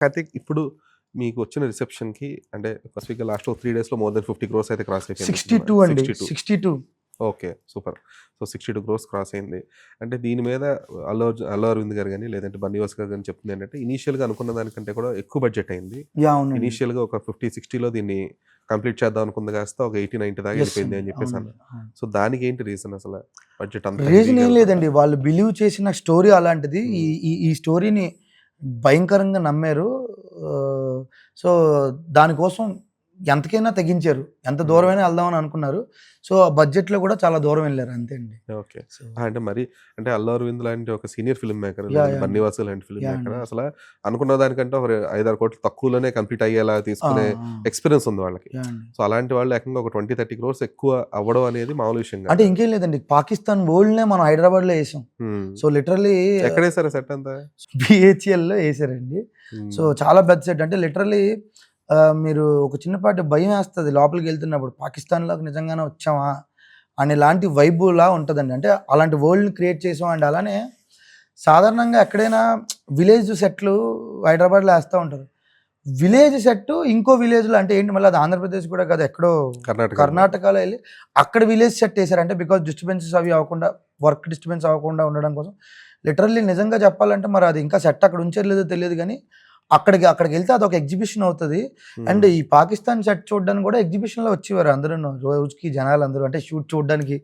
అయితే ఇప్పుడు మీకు వచ్చిన రిసెప్షన్‌కి అంటే స్పెసిఫిక్‌గా లాస్ట్ 3 డేస్‌లో మోర్ దెన్ 50 క్రోర్స్ అయితే క్రాస్ అయిపోయింది సినిమా. 62 అండి. 62. 62 okay. Super. So, 62 crores cross అయింది. అంటే దీని మీద అల్లు అరవింద్ గారు గాని, లేదంటే బన్నీవాస్ గారు గాని చెప్తుందేంటంటే ఇనీషియల్‌గా అనుకున్న దానికంటే కూడా ఎక్కువ బడ్జెట్ అయింది. యాహ్! అవునండి. ఇనీషియల్‌గా ఒక 50, 60లో దీన్ని కంప్లీట్ చేద్దాం అనుకుంది కాస్త ఒక 80, 90 దాకా యెస్ వెళ్ళిపోయింది అండి. అని చెప్పేసి అవునండి. అన్నారు. అవును. సో, దానికేంటి రీజన్ అసల? బడ్జెట్ అంత రీజన్ హెవీగా ఏం వెళ్ళిపోవడానికి? లేదండి. వాళ్ళు బిలీవ్ చేసిన స్టోరీ అలాంటిది. ఈ హ్మ్. ఈ ఈ స్టోరీని భయంకరంగా నమ్మారు. సో, దానికోసం ఎంతకైనా తెగించారు. ఎంత హ్మ్. దూరమైనా ఎళ్దామని అనుకున్నారు. సో, ఆ బడ్జెట్‌లో కూడా చాలా దూరం వెళ్లారు అంతే అండి. ఓకే. సో అంటే మరి అంటే 'అల్లు అరవింద్' లాంటి ఒక సీనియర్ ఫిల్మ్ మేకర్ యాహ్! లేదంటే యాహ్! అండి. 'బన్నీవాసు' లాంటి ఫిల్మ్ యాహ్! మేకర్ అండి. అసల అనుకున్న దానికంటే ఒక 5, 6 కోట్లు తక్కువలోనే కంప్లీట్ అయ్యేలా ఆ! తీసుకునే ఆ! ఎక్స్‌పీరియన్స్ ఉంది వాళ్ళకి. యాహ్! అండి. సో, అలాంటి వాళ్ళు ఏకంగా ఒక 20, 30 క్రోర్స్ ఎక్కువ అవ్వడం అనేది మామూలు విషయం అంటే కాదు. ఇంకేం లేదండి. పాకిస్తాన్ వరల్డ్‌నే మనం హైదరాబాద్‌లో ఏసాం. హ్మ్. సో, లిటరల్లీ ఎక్కడేసారు సెట్ అంతా? బీహెచ్‌ఎల్‌లో ఏసారండి. సో, హ్మ్. చాలా పెద్ద సెట్. అంటే లిటరల్లీ మీరు ఒక చిన్నపాటి భయమేస్తది లోపలికెళ్తున్నప్పుడు. పాకిస్తాన్‌లోకి నిజంగానే వచ్చామా? అనేలాంటి వైబులా ఉంటదండి. అంటే అలాంటి వరల్డ్‌ని క్రియేట్ చేసాం. అండ్ అలానే సాధారణంగా ఎక్కడైనా విలేజ్ సెట్‌లు హైదరాబాద్‌లో ఏస్తా ఉంటారు. విలేజ్ సెట్టు ఇంకో విలేజ్‌లో అంటే ఏంటి మళ్ళీ అది ఆంధ్రప్రదేశ్ కూడా కాదు. ఎక్కడో కర్ణాటకలో. కర్ణాటకలో ఎళ్లి అక్కడ విలేజ్ సెట్ ఏసారు. అంటే బికాజ్ డిస్టర్బెన్సెస్ అవి అవ్వకుండా, వర్క్ డిస్టర్బెన్స్ అవ్వకుండా ఉండడం కోసం. లిటరల్లీ నిజంగా చెప్పాలంటే మరి అది ఇంకా సెట్ అక్కడ ఉంచారో లేదో తెలీదు గానీ, అక్కడికెళ్తే అదొక ఎగ్జిబిషన్ అవుతది. అండ్ హ్మ్. ఈ పాకిస్తాన్ సెట్ చూడడానికి కూడా ఎగ్జిబిషన్‌లో వచ్చేవారు అందరూను. రోజుకి జనాలందరూ అంటే షూట్ చూడడానికి.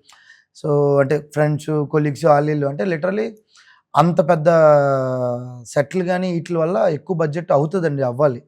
సో, అంటే ఫ్రెండ్స్, కొలీగ్స్ ఆళ్ళీళ్ళు అంటే లిటరల్లీ అంత పెద్ద సెట్‌లు గాని ఈట్లి వల్ల ఎక్కువ బడ్జెట్ అవుతదండి. అవ్వాలి.